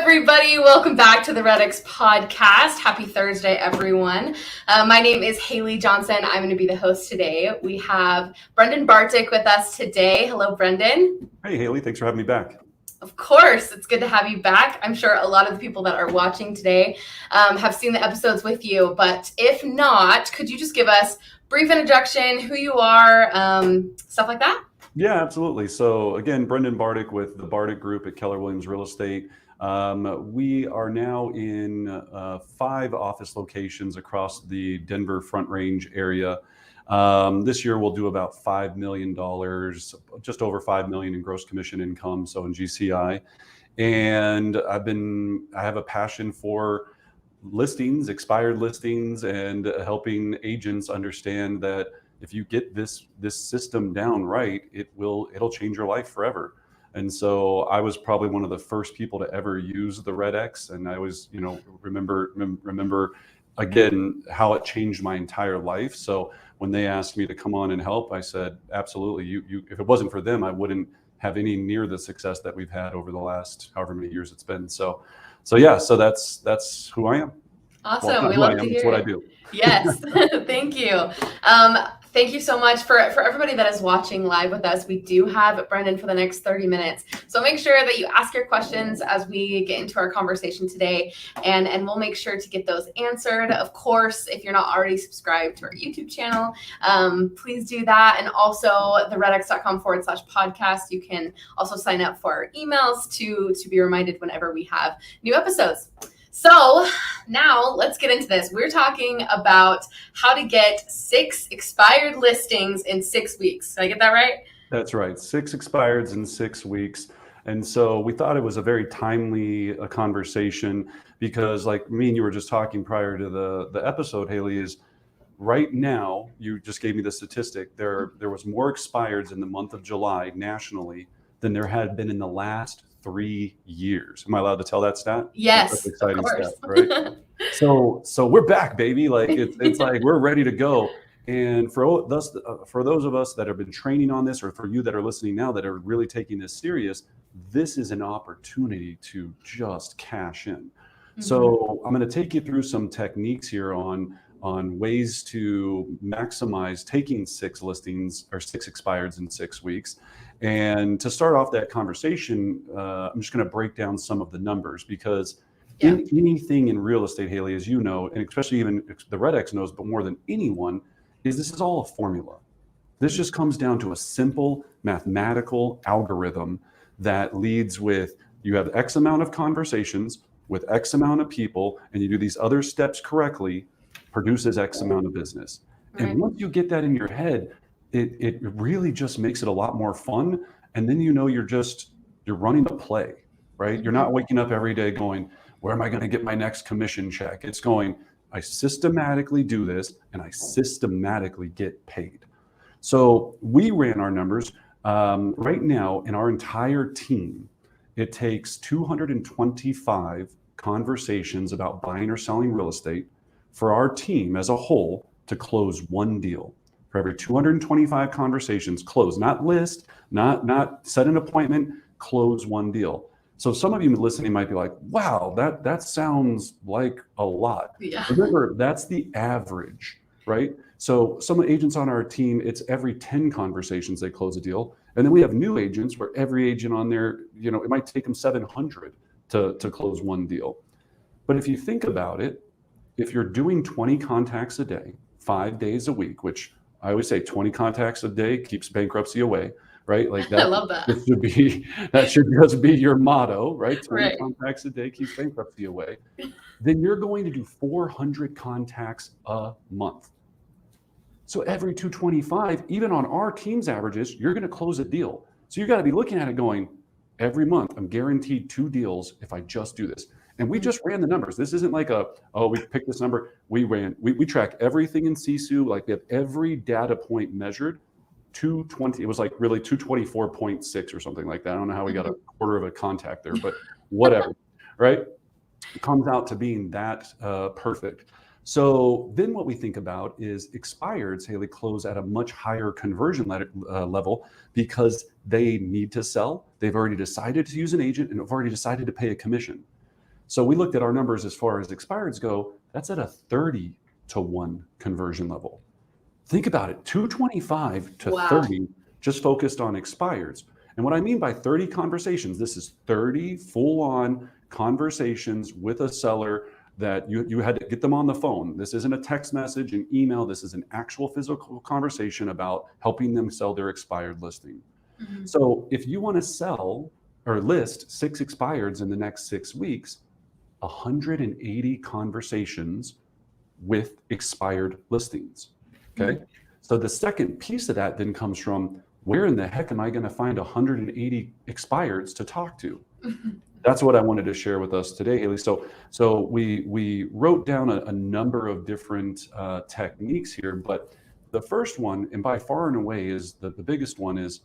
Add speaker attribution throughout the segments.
Speaker 1: everybody. Welcome back to the REDX podcast. Happy Thursday, everyone. My name is Haley Johnson. I'm going to be the host today. We have Brendan Bartic with us today. Hello, Brendan.
Speaker 2: Hey, Haley. Thanks for having me back.
Speaker 1: Of course. It's good to have you back. I'm sure a lot of the people that are watching today have seen the episodes with you. But if not, could you just give us a brief introduction, who you are, stuff like that?
Speaker 2: Yeah, absolutely. So again, Brendan Bartic with the Bartic Group at Keller Williams Real Estate. We are now in 5 office locations across the Denver Front Range area. This year we'll do about $5 million, just over $5 million in gross commission income, so in GCI. And I have a passion for listings, expired listings, and helping agents understand that if you get this system down right, it'll change your life forever. And so I was probably one of the first people to ever use the REDX, and I was, remember again how it changed my entire life. So when they asked me to come on and help, I said, absolutely. If it wasn't for them, I wouldn't have any near the success that we've had over the last however many years it's been. So that's who I am.
Speaker 1: Awesome.
Speaker 2: Well,
Speaker 1: we love to hear
Speaker 2: it's what I do.
Speaker 1: Yes. Thank you. Thank you so much for everybody that is watching live with us. We do have Brendan for the next 30 minutes. So make sure that you ask your questions as we get into our conversation today, and we'll make sure to get those answered. Of course, if you're not already subscribed to our YouTube channel, please do that. And also the redx.com/podcast. You can also sign up for our emails to be reminded whenever we have new episodes. So now let's get into this. We're talking about how to get 6 expired listings in 6 weeks. Did I get that right?
Speaker 2: That's right. 6 expireds in 6 weeks. And so we thought it was a very timely conversation because, like me and you were just talking prior to the episode, Haley, is right now, you just gave me the statistic, there was more expireds in the month of July nationally than there had been in the last 3 years. Am I allowed to tell that stat?
Speaker 1: Yes,
Speaker 2: that's exciting
Speaker 1: of course.
Speaker 2: Stat, right? So we're back, baby. Like it's like we're ready to go. And for those of us that have been training on this, or for you that are listening now that are really taking this serious, this is an opportunity to just cash in. Mm-hmm. So I'm going to take you through some techniques here on ways to maximize taking 6 listings or 6 expireds in 6 weeks. And to start off that conversation, I'm just going to break down some of the numbers because in anything in real estate, Haley, as you know, and especially even the REDX knows, but more than anyone, this is all a formula. This just comes down to a simple mathematical algorithm that leads with you have X amount of conversations with X amount of people, and you do these other steps correctly, produces X amount of business. Right. And once you get that in your head, it really just makes it a lot more fun. And then you're running a play, right? You're not waking up every day going, where am I going to get my next commission check? It's going, I systematically do this and I systematically get paid. So we ran our numbers right now in our entire team. It takes 225 conversations about buying or selling real estate for our team as a whole to close 1 deal. For every 225 conversations, close, not list, not set an appointment, close 1 deal. So some of you listening might be like, wow, that sounds like a lot. Yeah. Remember, that's the average, right? So some agents on our team, it's every 10 conversations they close a deal. And then we have new agents where every agent on there, it might take them 700 to close 1 deal. But if you think about it, if you're doing 20 contacts a day, 5 days a week, which I always say 20 contacts a day keeps bankruptcy away, right? Like that.
Speaker 1: I love that.
Speaker 2: That should just be your motto, right? 20 contacts a day keeps bankruptcy away. Then you're going to do 400 contacts a month. So every 225, even on our team's averages, you're going to close a deal. So you got to be looking at it going, every month, I'm guaranteed 2 deals if I just do this. And we just ran the numbers. This isn't like we picked this number. We track everything in CSU. Like we have every data point measured. 220, it was like really 224.6 or something like that. I don't know how we got a quarter of a contact there, but whatever, right? It comes out to being that perfect. So then what we think about is expireds, Haley, close at a much higher conversion level because they need to sell. They've already decided to use an agent and have already decided to pay a commission. So we looked at our numbers as far as expireds go. That's at a 30-to-1 conversion level. Think about it, 225 to
Speaker 1: Wow.
Speaker 2: 30 just focused on expireds. And what I mean by 30 conversations, this is 30 full-on conversations with a seller that you had to get them on the phone. This isn't a text message, an email. This is an actual physical conversation about helping them sell their expired listing.
Speaker 1: Mhm.
Speaker 2: So if you want to sell or list 6 expireds in the next 6 weeks, 180 conversations with expired listings. Okay. So the second piece of that then comes from, where in the heck am I going to find 180 expireds to talk to? That's what I wanted to share with us today, Haley. So we wrote down a number of different techniques here, but the first one, and by far and away is the biggest one, is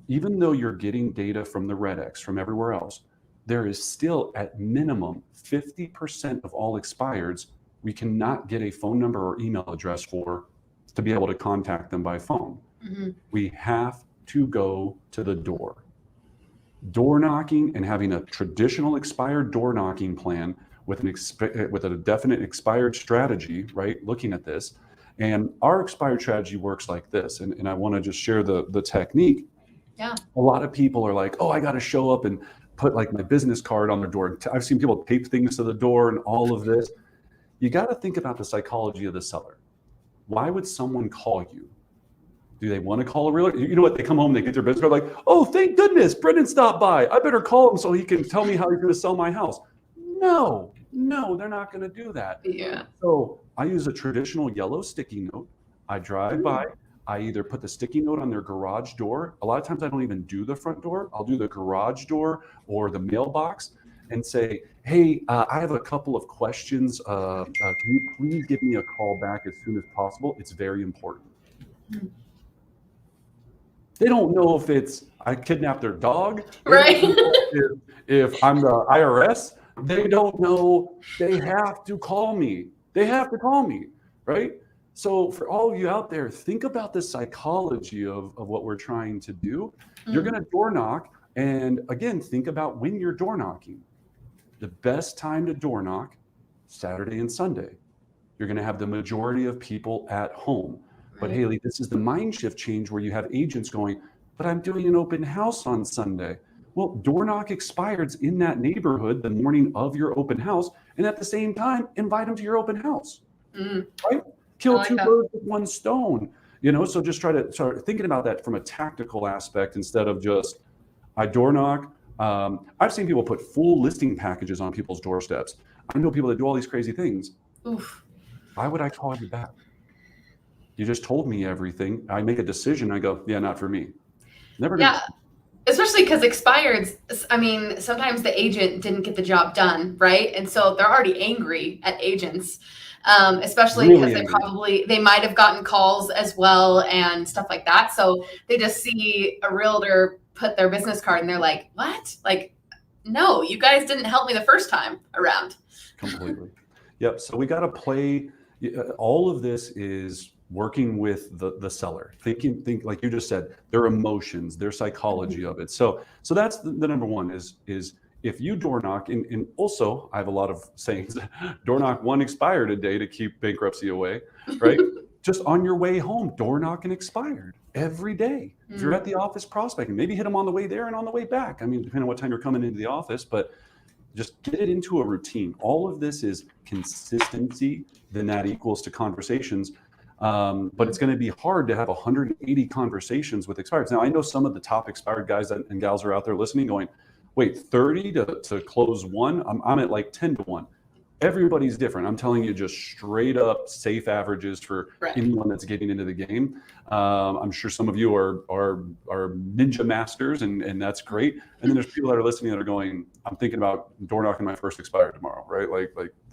Speaker 2: even though you're getting data from the REDX, from everywhere else, there is still at minimum 50% of all expireds we cannot get a phone number or email address for to be able to contact them by phone.
Speaker 1: Mhm.
Speaker 2: We have to go to the door. Door knocking and having a traditional expired door knocking plan with a definite expired strategy, right? Looking at this. And our expired strategy works like this. And I want to just share the technique.
Speaker 1: Yeah.
Speaker 2: A lot of people are like, oh, I got to show up and put like my business card on their door. I've seen people tape things to the door and all of this. You got to think about the psychology of the seller. Why would someone call you? Do they want to call a realtor? You know what? They come home, they get their business card, like, oh, thank goodness, Brendan stopped by. I better call him so he can tell me how he's going to sell my house. No, they're not going to do that.
Speaker 1: Yeah.
Speaker 2: So I use a traditional yellow sticky note. I drive by. I either put the sticky note on their garage door. A lot of times I don't even do the front door. I'll do the garage door or the mailbox and say, hey, I have a couple of questions. Can you please give me a call back as soon as possible? It's very important. They don't know if it's I kidnapped their dog.
Speaker 1: Right.
Speaker 2: If I'm the IRS, they don't know. They have to call me. They have to call me, right? So for all of you out there, think about the psychology of what we're trying to do. You're going to door knock. And again, think about when you're door knocking. The best time to door knock, Saturday and Sunday. You're going to have the majority of people at home. But Haley, this is the mind shift change where you have agents going, but I'm doing an open house on Sunday. Well, door knock expireds in that neighborhood the morning of your open house. And at the same time, invite them to your open house, right? Kill two birds with one stone, so just try to start thinking about that from a tactical aspect instead of just, I door knock. I've seen people put full listing packages on people's doorsteps. I know people that do all these crazy things.
Speaker 1: Oof.
Speaker 2: Why would I call you back? You just told me everything. I make a decision. I go, yeah, not for me. Never.
Speaker 1: Yeah. Especially because expireds, I mean, sometimes the agent didn't get the job done, right? And so they're already angry at agents, especially
Speaker 2: Really
Speaker 1: because
Speaker 2: angry.
Speaker 1: they might have gotten calls as well and stuff like that. So they just see a realtor put their business card and they're like, what? Like, no, you guys didn't help me the first time around.
Speaker 2: Completely. Yep. So we got to play. All of this is working with the seller, think like you just said, their emotions, their psychology of it. So that's the number one is if you door knock, and also I have a lot of sayings, door knock one expired a day to keep bankruptcy away, right? Just on your way home, door knock an expired every day. If you're at the office prospecting, maybe hit them on the way there and on the way back. I mean, depending on what time you're coming into the office, but just get it into a routine. All of this is consistency, then that equals to conversations. But it's going to be hard to have 180 conversations with expireds. Now, I know some of the top expired guys and gals are out there listening going, wait, 30 to close one? I'm at like 10 to 1. Everybody's different. I'm telling you just straight up safe averages for anyone that's getting into the game. I'm sure some of you are ninja masters, and that's great. And then there's people that are listening that are going, I'm thinking about door knocking my first expired tomorrow, right?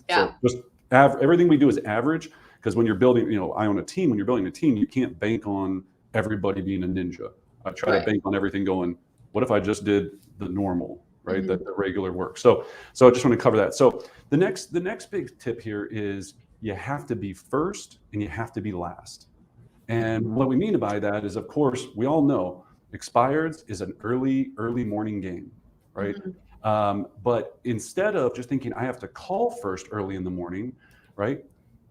Speaker 2: So just everything we do is average. Because when you're building, I own a team. When you're building a team, you can't bank on everybody being a ninja. I try to bank on everything going, what if I just did the normal, right? The regular work. So I just want to cover that. So the next big tip here is you have to be first and you have to be last. And what we mean by that is, of course, we all know expireds is an early morning game, right? But instead of just thinking I have to call first early in the morning, right?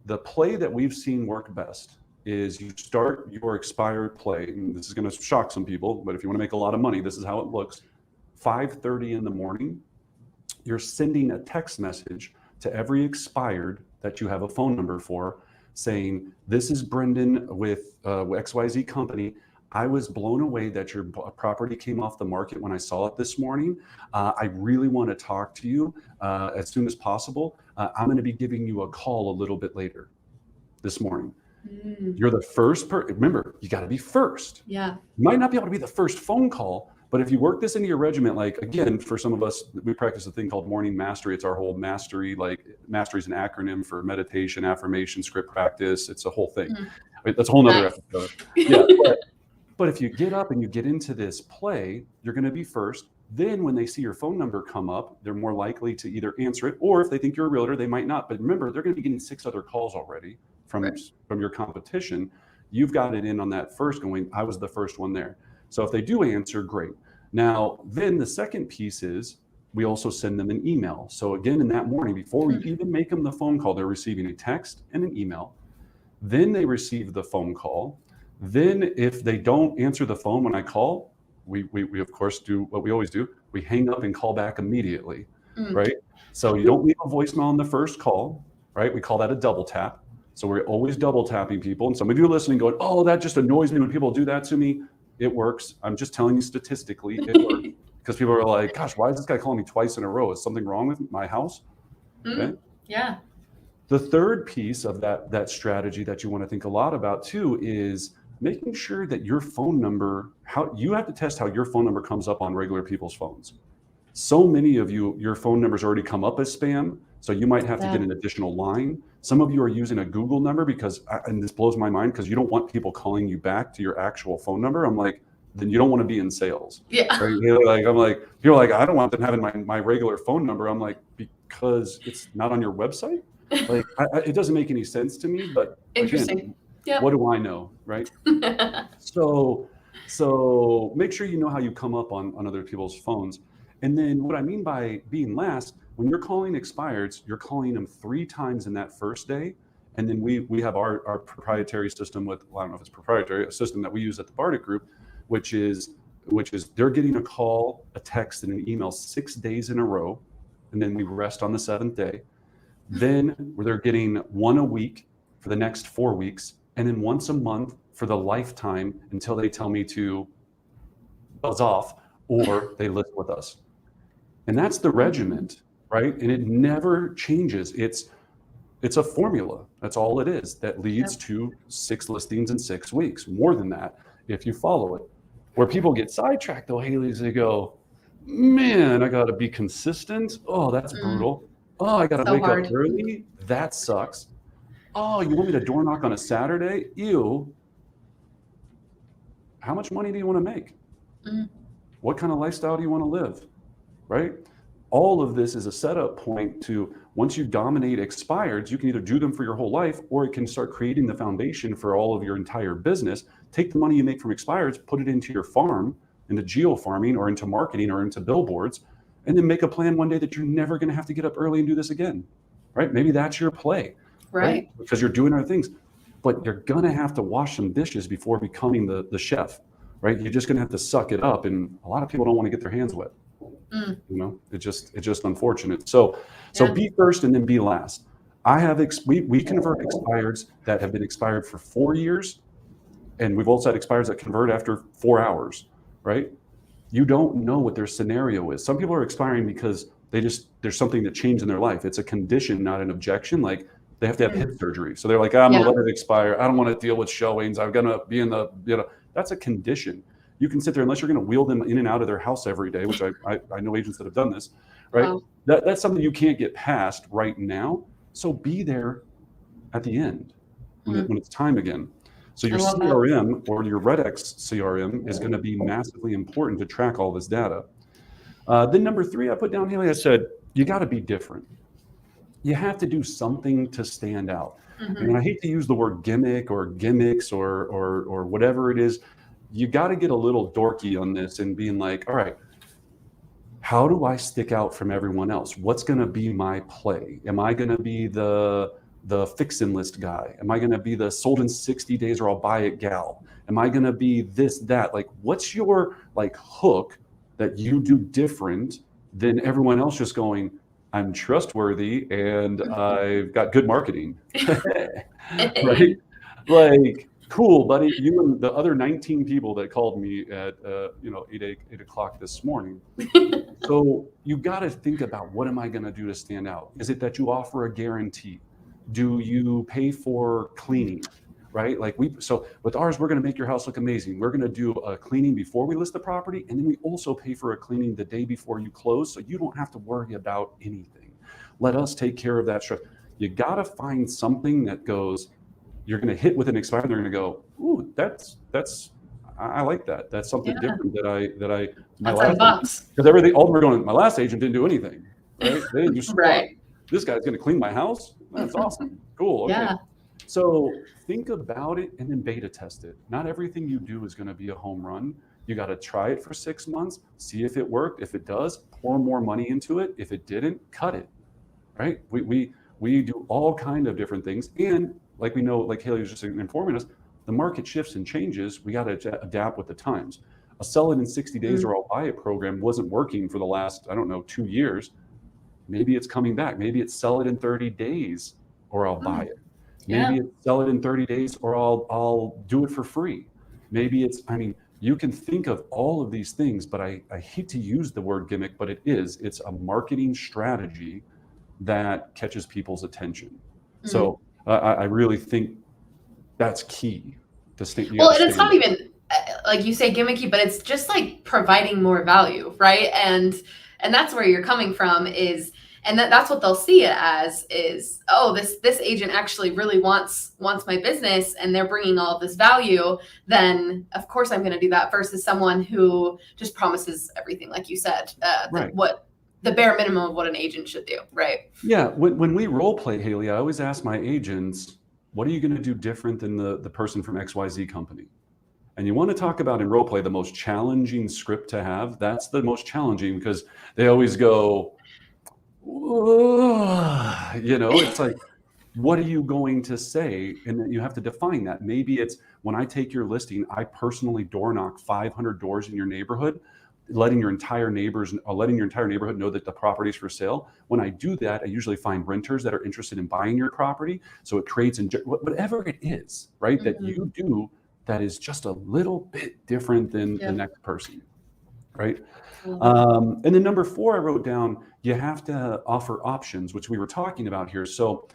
Speaker 2: The play that we've seen work best is you start your expired play, and this is going to shock some people, but if you want to make a lot of money, this is how it looks. 5:30 in the morning, you're sending a text message to every expired that you have a phone number for, saying, this is Brendan with XYZ company. I was blown away that your property came off the market when I saw it this morning. I really want to talk to you as soon as possible. I'm going to be giving you a call a little bit later this morning. You're the first remember, you got to be first.
Speaker 1: Yeah.
Speaker 2: You might not be able to be the first phone call, but if you work this into your regimen, like again, for some of us, we practice a thing called morning mastery. It's our whole mastery, like mastery is an acronym for meditation, affirmation, script practice. It's a whole thing. That's a whole nother episode. Yeah. But if you get up and you get into this play, you're going to be first. Then when they see your phone number come up, they're more likely to either answer it, or if they think you're a realtor, they might not. But remember, they're going to be getting 6 other calls already from your competition. You've got it in on that first going, I was the first one there. So if they do answer, great. Now, then the second piece is we also send them an email. So again, in that morning, before we even make them the phone call, they're receiving a text and an email. Then they receive the phone call. Then if they don't answer the phone when I call, we of course do what we always do. We hang up and call back immediately, right? So you don't leave a voicemail on the first call, right? We call that a double tap. So we're always double tapping people. And some of you are listening going, oh, that just annoys me when people do that to me. It works. I'm just telling you statistically, it works. Because people are like, gosh, why is this guy calling me twice in a row? Is something wrong with my house? Okay.
Speaker 1: Yeah.
Speaker 2: The third piece of that strategy that you want to think a lot about too is making sure that your phone number, you have to test how your phone number comes up on regular people's phones. So many of you, your phone numbers already come up as spam. So you might have to get an additional line. Some of you are using a Google number and this blows my mind because you don't want people calling you back to your actual phone number. I'm like, then you don't want to be in sales.
Speaker 1: Yeah.
Speaker 2: Right? You're like, I don't want them having my regular phone number. I'm like, because it's not on your website? Like, it doesn't make any sense to me, but
Speaker 1: interesting.
Speaker 2: Again,
Speaker 1: yep.
Speaker 2: What do I know, right? So make sure you know how you come up on other people's phones. And then what I mean by being last, when you're calling expireds, you're calling them 3 times in that first day. And then we have our proprietary system I don't know if it's proprietary, a system that we use at the Bartic Group, which is they're getting a call, a text, and an email 6 days in a row. And then we rest on the 7th day. Then they're getting 1 a week for the next 4 weeks, and then once a month for the lifetime until they tell me to buzz off or they list with us. And that's the regiment, right? And it never changes. It's a formula. That's all it is. That leads to 6 listings in 6 weeks. More than that, if you follow it. Where people get sidetracked though, Haley, is they go, man, I got to be consistent. Oh, that's brutal. Oh, I got to wake up early. That sucks. Oh, you want me to door knock on a Saturday? Ew. How much money do you want to make? What kind of lifestyle do you want to live? Right? All of this is a setup point to, once you dominate expireds, you can either do them for your whole life, or it can start creating the foundation for all of your entire business. Take the money you make from expireds, put it into your farm, into geo farming or into marketing or into billboards, and then make a plan one day that you're never going to have to get up early and do this again, right? Maybe that's your play, right? Because you're doing other things, but you're going to have to wash some dishes before becoming the chef, right? You're just going to have to suck it up. And a lot of people don't want to get their hands wet. You know, it's just unfortunate. So be first and then be last. We convert expireds that have been expired for 4 years, and we've also had expireds that convert after 4 hours, right? You don't know what their scenario is. Some people are expiring because there's something that changed in their life. It's a condition, not an objection. Like they have to have hip surgery. So they're like, I'm gonna let it expire. I don't want to deal with showings. I'm gonna be in that's a condition. You can sit there, unless you're going to wheel them in and out of their house every day, which I know agents that have done this, right? Wow. That's something you can't get past right now. So be there at the end when it's time again. So your CRM or your REDX CRM is going to be massively important to track all this data. Then number 3, I put down here, I said, you got to be different. You have to do something to stand out. And I hate to use the word gimmick or gimmicks or whatever it is. You got to get a little dorky on this and being like, all right, how do I stick out from everyone else? What's going to be my play? Am I going to be the fix and list guy? Am I going to be the sold in 60 days or I'll buy it gal? Am I going to be this, that? Like, what's your like hook that you do different than everyone else just going, I'm trustworthy and I've got good marketing, right? Like, cool, buddy. You and the other 19 people that called me at 8 o'clock this morning. So you got to think about, what am I going to do to stand out? Is it that you offer a guarantee? Do you pay for cleaning? Right? Like so with ours, we're going to make your house look amazing. We're going to do a cleaning before we list the property. And then we also pay for a cleaning the day before you close. So you don't have to worry about anything. Let us take care of that stress. You got to find something that goes, you're going to hit with an expired. They're going to go, ooh, I like that. That's something different my last box. Because everything, all we're doing, my last agent didn't do anything. Right? They didn't do squat. Right. This guy's going to clean my house. That's awesome. Cool. Okay. Yeah. So think about it and then beta test it. Not everything you do is going to be a home run. You got to try it for 6 months, see if it worked. If it does, pour more money into it. If it didn't, cut it. Right? We do all kind of different things. And like we know, like Haley was just informing us, the market shifts and changes. We got to adapt with the times. A sell it in 60 days or I'll buy it program wasn't working for the last, 2 years. Maybe it's coming back. Maybe it's sell it in 30 days or I'll buy it. Maybe it's sell it in 30 days or I'll do it for free. Maybe it's, you can think of all of these things, but I hate to use the word gimmick, but it's a marketing strategy that catches people's attention. So I really think that's key to stay.
Speaker 1: Well, and it's not even like you say gimmicky, but it's just like providing more value, right? And that's where you're coming from and that's what they'll see it as is, oh, this agent actually really wants my business and they're bringing all of this value, then of course I'm going to do that, versus someone who just promises everything, like you said, right. What the bare minimum of what an agent should do, right?
Speaker 2: Yeah, when we role play, Haley, I always ask my agents, what are you going to do different than the person from XYZ company? And you want to talk about in role play, the most challenging script to have. That's the most challenging because they always go, it's like, what are you going to say? And then you have to define that. Maybe it's, when I take your listing, I personally door knock 500 doors in your neighborhood, letting your entire neighborhood know that the property's for sale. When I do that, I usually find renters that are interested in buying your property. So it creates whatever it is, right? That you do that is just a little bit different than the next person, right? And then number 4, I wrote down, you have to offer options, which we were talking about here. So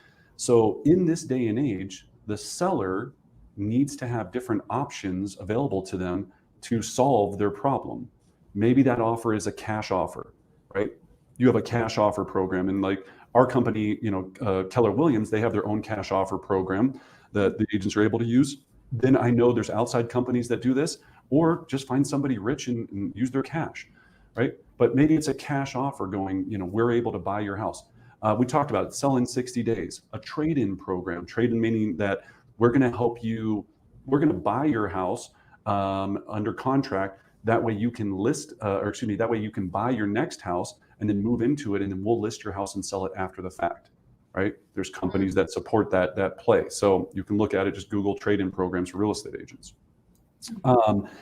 Speaker 2: in this day and age, the seller needs to have different options available to them to solve their problem. Maybe that offer is a cash offer, right? You have a cash offer program, and like our company, Keller Williams, they have their own cash offer program that the agents are able to use. Then I know there's outside companies that do this, or just find somebody rich and use their cash, right? But maybe it's a cash offer going, we're able to buy your house. We talked about it, sell in 60 days, a trade-in program. Trade-in meaning that we're going to help you, we're going to buy your house under contract. That way you can that way you can buy your next house and then move into it, and then we'll list your house and sell it after the fact, right? There's companies that support that play. So you can look at it, just Google trade-in programs for real estate agents.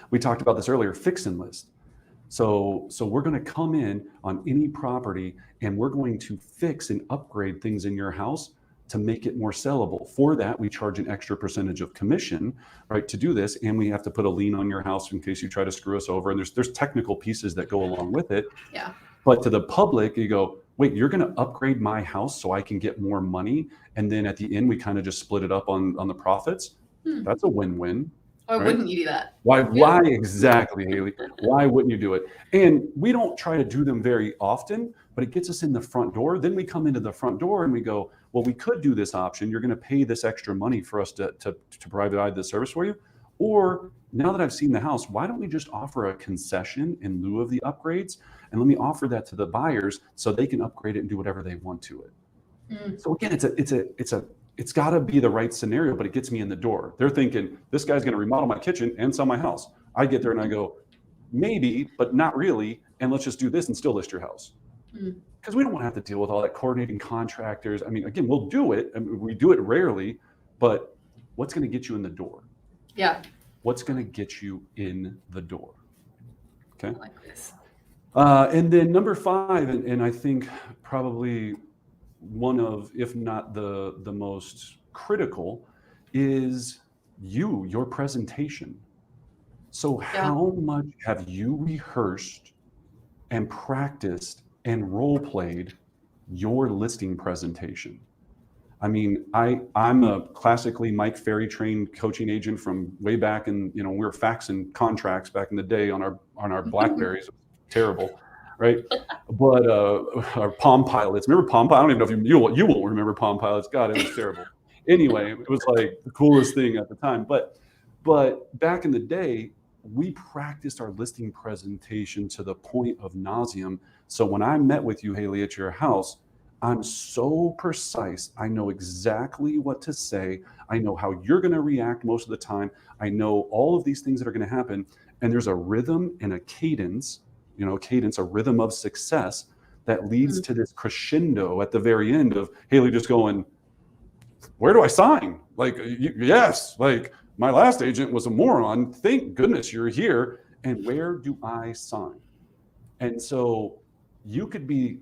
Speaker 2: We talked about this earlier, fix and list. So we're going to come in on any property and we're going to fix and upgrade things in your house to make it more sellable. For that, we charge an extra percentage of commission, right, to do this. And we have to put a lien on your house in case you try to screw us over. And there's technical pieces that go along with it. Yeah. But to the public, you go, wait, you're going to upgrade my house so I can get more money. And then at the end, we kind of just split it up on the profits. That's a win-win.
Speaker 1: Why wouldn't you do that?
Speaker 2: Why exactly, Haley? Why wouldn't you do it? And we don't try to do them very often, but it gets us in the front door. Then we come into the front door and we go, well, we could do this option. You're going to pay this extra money for us to provide this service for you. Or now that I've seen the house, why don't we just offer a concession in lieu of the upgrades? And let me offer that to the buyers so they can upgrade it and do whatever they want to it. So again, it's got to be the right scenario, but it gets me in the door. They're thinking, this guy's going to remodel my kitchen and sell my house. I get there and I go, maybe, but not really. and let's just do this and still list your house. Because we don't want to have to deal with all that coordinating contractors. I mean, again, we'll do it. I mean, we do it rarely, but what's going to get you in the door?
Speaker 1: Yeah.
Speaker 2: What's going to get you in the door? Okay.
Speaker 1: I like this.
Speaker 2: And then number 5, and I think probably one of, if not the most critical, is your presentation. So how much have you rehearsed and practiced and role played your listing presentation? I mean, I'm a classically Mike Ferry trained coaching agent from way back in, we were faxing contracts back in the day on our Blackberries. Terrible, right? But our Palm Pilots. Remember Palm Pilots? I don't even know if you won't remember Palm Pilots. God, it was terrible. Anyway, it was like the coolest thing at the time. But back in the day, we practiced our listing presentation to the point of nauseam. So when I met with you, Haley, at your house, I'm so precise. I know exactly what to say. I know how you're going to react most of the time. I know all of these things that are going to happen. And there's a rhythm and a cadence, a rhythm of success that leads to this crescendo at the very end of Haley just going, where do I sign? Like, yes, like my last agent was a moron. Thank goodness you're here. And where do I sign? And so you could be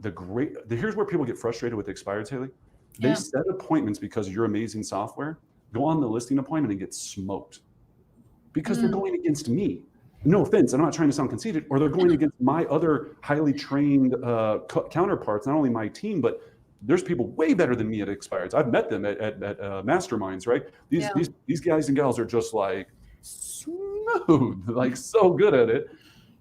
Speaker 2: here's where people get frustrated with expireds, Haley. They set appointments because of your amazing software, go on the listing appointment and get smoked because they're going against me. No offense, I'm not trying to sound conceited, or they're going against my other highly trained counterparts, not only my team, but there's people way better than me at expireds. I've met them at masterminds, right? These guys and gals are just like smooth, like so good at it.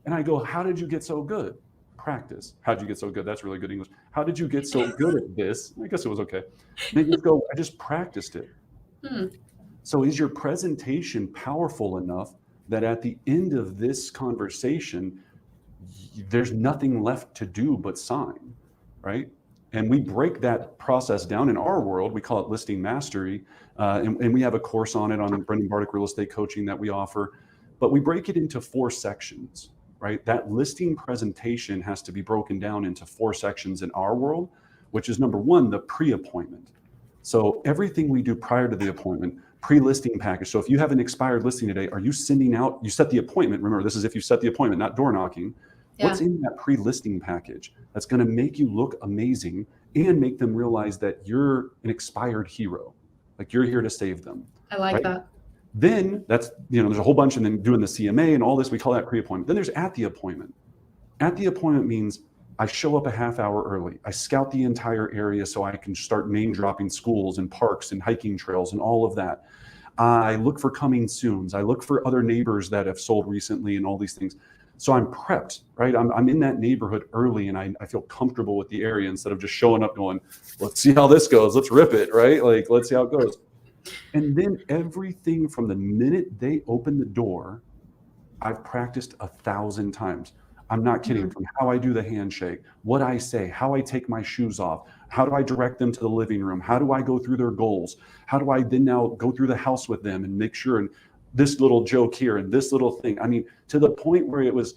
Speaker 2: And I go, how did you get so good? Practice. How'd you get so good? That's really good English. How did you get so good at this? I guess it was okay. They just go, I just practiced it. So is your presentation powerful enough that at the end of this conversation, there's nothing left to do but sign, right? And we break that process down in our world. We call it listing mastery. And we have a course on it on Brendan Bartic Real Estate Coaching that we offer. But we break it into 4 sections, right? That listing presentation has to be broken down into 4 sections in our world, which is number 1, the pre-appointment. So everything we do prior to the appointment, pre-listing package. So if you have an expired listing today, are you sending out, you set the appointment. Remember, this is if you set the appointment, not door knocking. What's in that pre-listing package that's going to make you look amazing and make them realize that you're an expired hero, like you're here to save them.
Speaker 1: I like that.
Speaker 2: Then that's, there's a whole bunch, and then doing the CMA and all this, we call that pre-appointment. Then there's at the appointment. At the appointment means I show up a half hour early. I scout the entire area so I can start name dropping schools and parks and hiking trails and all of that. I look for coming soons. I look for other neighbors that have sold recently and all these things. So I'm prepped, right? I'm in that neighborhood early, and I feel comfortable with the area instead of just showing up going, let's see how this goes. Let's rip it, right? Like, let's see how it goes. And then everything from the minute they open the door, I've practiced 1,000 times. I'm not kidding. From how I do the handshake, what I say, how I take my shoes off, how do I direct them to the living room? How do I go through their goals? How do I then now go through the house with them and make sure, and this little joke here and this little thing. I mean, to the point where it was,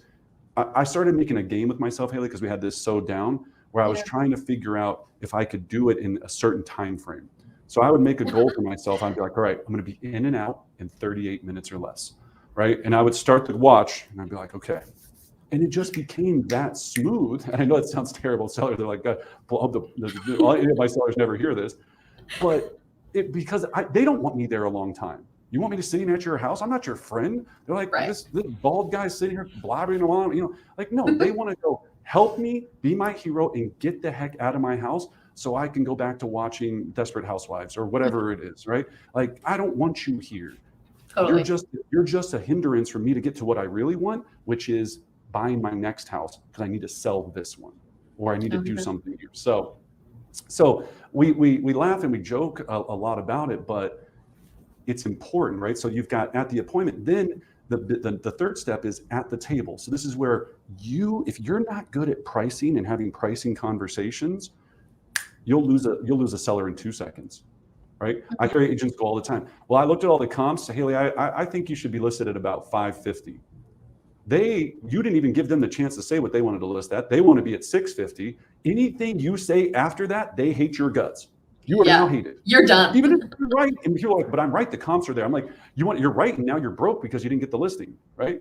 Speaker 2: I started making a game with myself, Haley, because we had this so down, where I was trying to figure out if I could do it in a certain time frame. So I would make a goal for myself. I'd be like, all right, I'm going to be in and out in 38 minutes or less, right? And I would start the watch, and I'd be like, okay. And it just became that smooth. And I know it sounds terrible. Sellers, they're like, God, my sellers never hear this. But because they don't want me there a long time. You want me to sitting at your house? I'm not your friend. They're like, this bald guy sitting here blabbering along, like, no, they want to go help me, be my hero, and get the heck out of my house so I can go back to watching Desperate Housewives or whatever it is, right? Like, I don't want you here. Totally. You're just a hindrance for me to get to what I really want, which is buying my next house because I need to sell this one, or I need to do something here. So we laugh and we joke a lot about it, but it's important, right? So you've got at the appointment. Then the third step is at the table. So this is where if you're not good at pricing and having pricing conversations, you'll lose a seller in 2 seconds, right? I hear agents go all the time, well, I looked at all the comps, Haley, I think you should be listed at about 550. You didn't even give them the chance to say what they wanted to list at. They want to be at 650. Anything you say after that, they hate your guts. You are now hated.
Speaker 1: You're done.
Speaker 2: Even if you're right, and people are like, but I'm right, the comps are there. I'm like, you're right, and now you're broke because you didn't get the listing, right?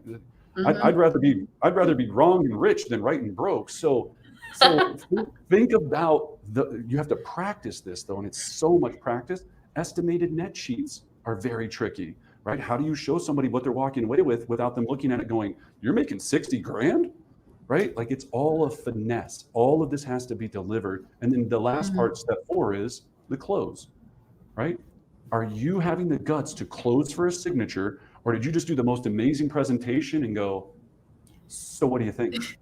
Speaker 2: I'd rather be wrong and rich than right and broke. So think about you have to practice this though, and it's so much practice. Estimated net sheets are very tricky, right? How do you show somebody what they're walking away with without them looking at it going, you're making 60 grand, right? Like it's all a finesse. All of this has to be delivered. And then the last part, step 4, is the close, right? Are you having the guts to close for a signature, or did you just do the most amazing presentation and go, so what do you think?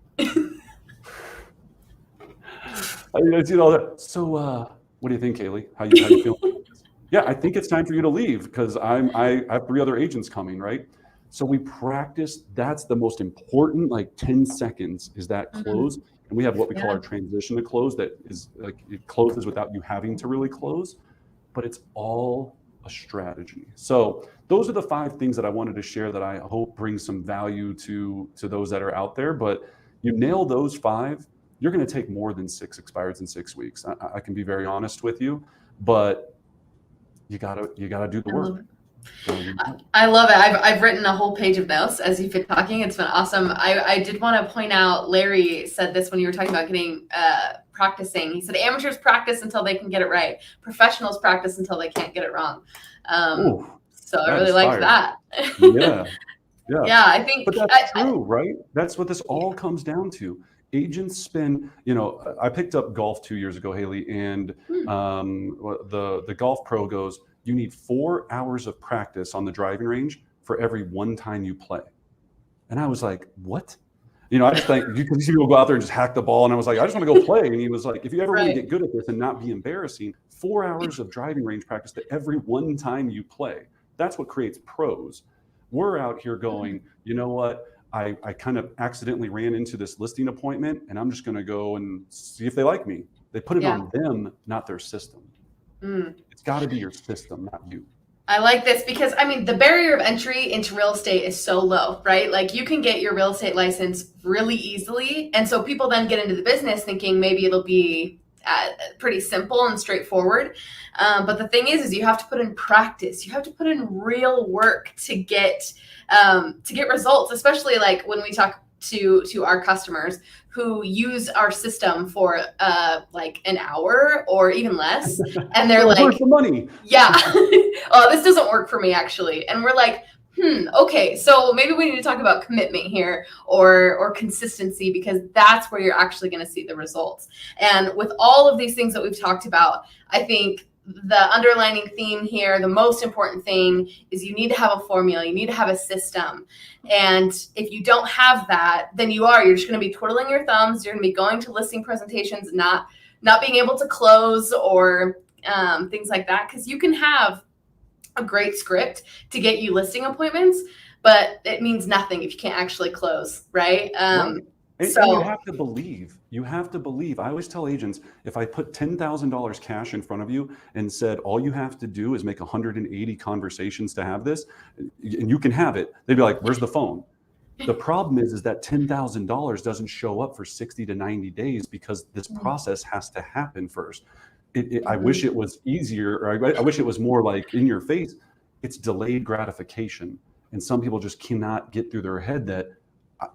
Speaker 2: So what do you think, Kaylee? How you feeling? Yeah, I think it's time for you to leave because I have 3 other agents coming, right? So we practice. That's the most important, like 10 seconds is that close. And we have what we call our transition to close, that is like it closes without you having to really close, but it's all a strategy. So those are the 5 things that I wanted to share that I hope bring some value to those that are out there. But you nail those 5, you're going to take more than 6 expireds in 6 weeks. I can be very honest with you, but you gotta do the work.
Speaker 1: I love it. I've written a whole page of notes as you've been talking. It's been awesome. I did want to point out, Larry said this when you were talking about getting practicing. He said amateurs practice until they can get it right. Professionals practice until they can't get it wrong. So I really like that.
Speaker 2: Yeah,
Speaker 1: I think.
Speaker 2: But that's true, right? That's what this all comes down to. Agents spend, I picked up golf 2 years ago, Haley, and the golf pro goes, you need 4 hours of practice on the driving range for every 1 time you play. And I was like, what? I just think, because these people go out there and just hack the ball. And I was like, I just want to go play. And he was like, if you ever want to get good at this and not be embarrassing, 4 hours of driving range practice to every 1 time you play. That's what creates pros. We're out here going, you know what? I kind of accidentally ran into this listing appointment, and I'm just going to go and see if they like me. They put it on them, not their system. It's got to be your system, not you.
Speaker 1: I like this because, the barrier of entry into real estate is so low, right? Like you can get your real estate license really easily. And so people then get into the business thinking maybe it'll be pretty simple and straightforward. But the thing is you have to put in practice. You have to put in real work to get results, especially like when we talk to our customers who use our system for like an hour or even less. And they're like,
Speaker 2: where's the money?
Speaker 1: Yeah, oh, this doesn't work for me actually. And we're like, okay, so maybe we need to talk about commitment here or consistency, because that's where you're actually going to see the results. And with all of these things that we've talked about, I think the underlining theme here, the most important thing is you need to have a formula. You need to have a system. And if you don't have that, then you're just going to be twiddling your thumbs. You're going to be going to listing presentations, not being able to close or things like that. Because you can have a great script to get you listing appointments, but it means nothing if you can't actually close, right?
Speaker 2: And you have to believe. You have to believe. I always tell agents, if I put $10,000 cash in front of you and said, all you have to do is make 180 conversations to have this, and you can have it, they'd be like, where's the phone? The problem is that $10,000 doesn't show up for 60 to 90 days because this process has to happen first. I wish it was easier, or I wish it was more like in your face. It's delayed gratification. And some people just cannot get through their head that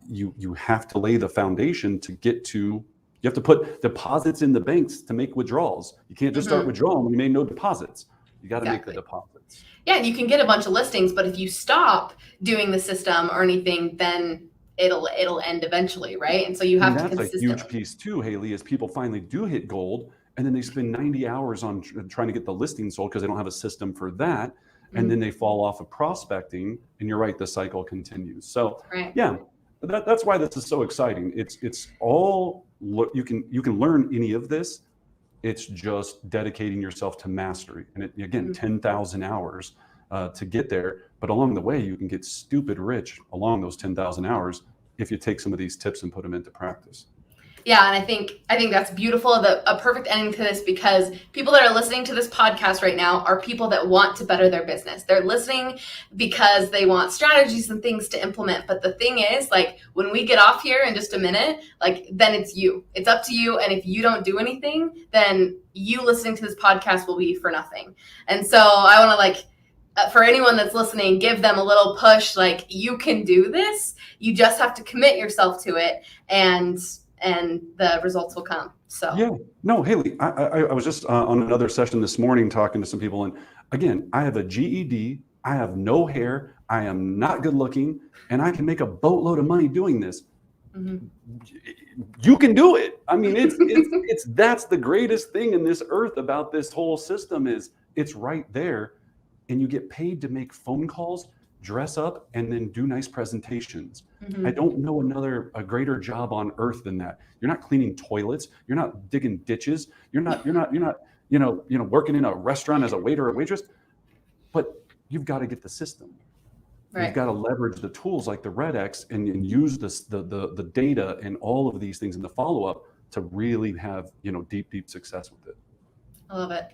Speaker 2: you have to lay the foundation to get to, you have to put deposits in the banks to make withdrawals. You can't just start withdrawing when you made no deposits. You got to make the deposits.
Speaker 1: Yeah, and you can get a bunch of listings, but if you stop doing the system or anything, then it'll end eventually, right? And so you have to consistently.
Speaker 2: That's a huge piece too, Haley, is people finally do hit gold, and then they spend 90 hours on trying to get the listing sold because they don't have a system for that. And then they fall off of prospecting, and you're right, the cycle continues. So yeah, that's why this is so exciting. It's all, you can learn any of this. It's just dedicating yourself to mastery. And again, 10,000 hours to get there. But along the way, you can get stupid rich along those 10,000 hours if you take some of these tips and put them into practice.
Speaker 1: Yeah, and I think that's beautiful. A perfect ending to this, because people that are listening to this podcast right now are people that want to better their business. They're listening because they want strategies and things to implement. But the thing is, like, when we get off here in just a minute, like, then it's you. It's up to you. And if you don't do anything, then you listening to this podcast will be for nothing. And so I want to, like, for anyone that's listening, give them a little push. Like, you can do this. You just have to commit yourself to it, and the results will come. So
Speaker 2: yeah, no, Haley, I was just on another session this morning talking to some people, and again, I have a GED, I have no hair, I am not good looking, and I can make a boatload of money doing this.
Speaker 1: mm-hmm.
Speaker 2: You can do it. I mean, it's that's the greatest thing in this earth about this whole system is it's right there, and you get paid to make phone calls, dress up, and then do nice presentations.
Speaker 1: Mm-hmm.
Speaker 2: I don't know a greater job on earth than that. You're not cleaning toilets. You're not digging ditches. You're not working in a restaurant as a waiter or waitress. But you've got to get the system. Right. You've got to leverage the tools like the REDX and use the data and all of these things in the follow-up to really have deep success with it.
Speaker 1: I love it.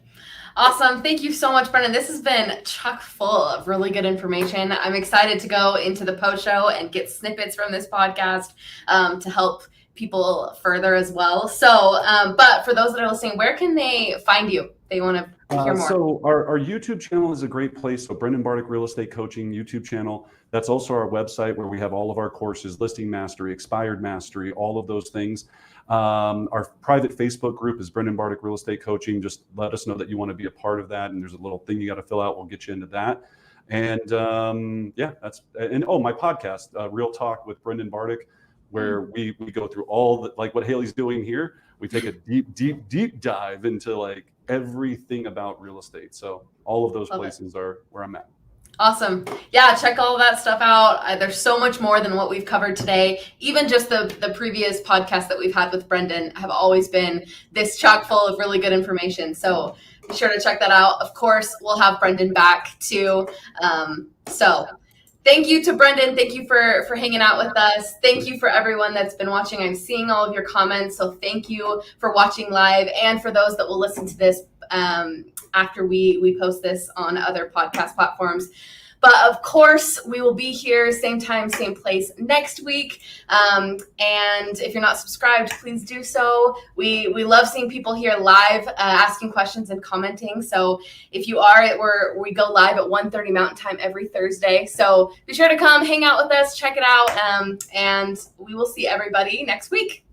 Speaker 1: Awesome. Thank you so much, Brendan. This has been chock full of really good information. I'm excited to go into the post show and get snippets from this podcast to help people further as well. So, but for those that are listening, where can they find you? They want to hear more.
Speaker 2: So our YouTube channel is a great place. So Brendan Bartic Real Estate Coaching YouTube channel. That's also our website where we have all of our courses, listing mastery, expired mastery, all of those things. Our private Facebook group is Brendan Bartic Real Estate Coaching. Just let us know that you want to be a part of that. And there's a little thing you got to fill out. We'll get you into that. And my podcast, Real Talk with Brendan Bartic, where we go through all the, like what Haley's doing here. We take a deep dive into like everything about real estate. So all of those places are where I'm at.
Speaker 1: Awesome. Yeah, check all of that stuff out. There's so much more than what we've covered today. Even just the previous podcasts that we've had with Brendan have always been this chock full of really good information. So be sure to check that out. Of course, we'll have Brendan back too. So thank you to Brendan. Thank you for hanging out with us. Thank you for everyone that's been watching. I'm seeing all of your comments. So thank you for watching live, and for those that will listen to this after we post this on other podcast platforms. But of course, we will be here same time, same place next week. And if you're not subscribed, please do so. We love seeing people here live, asking questions and commenting. So if you are, we go live at 1:30 Mountain Time every Thursday. So be sure to come hang out with us, check it out, and we will see everybody next week.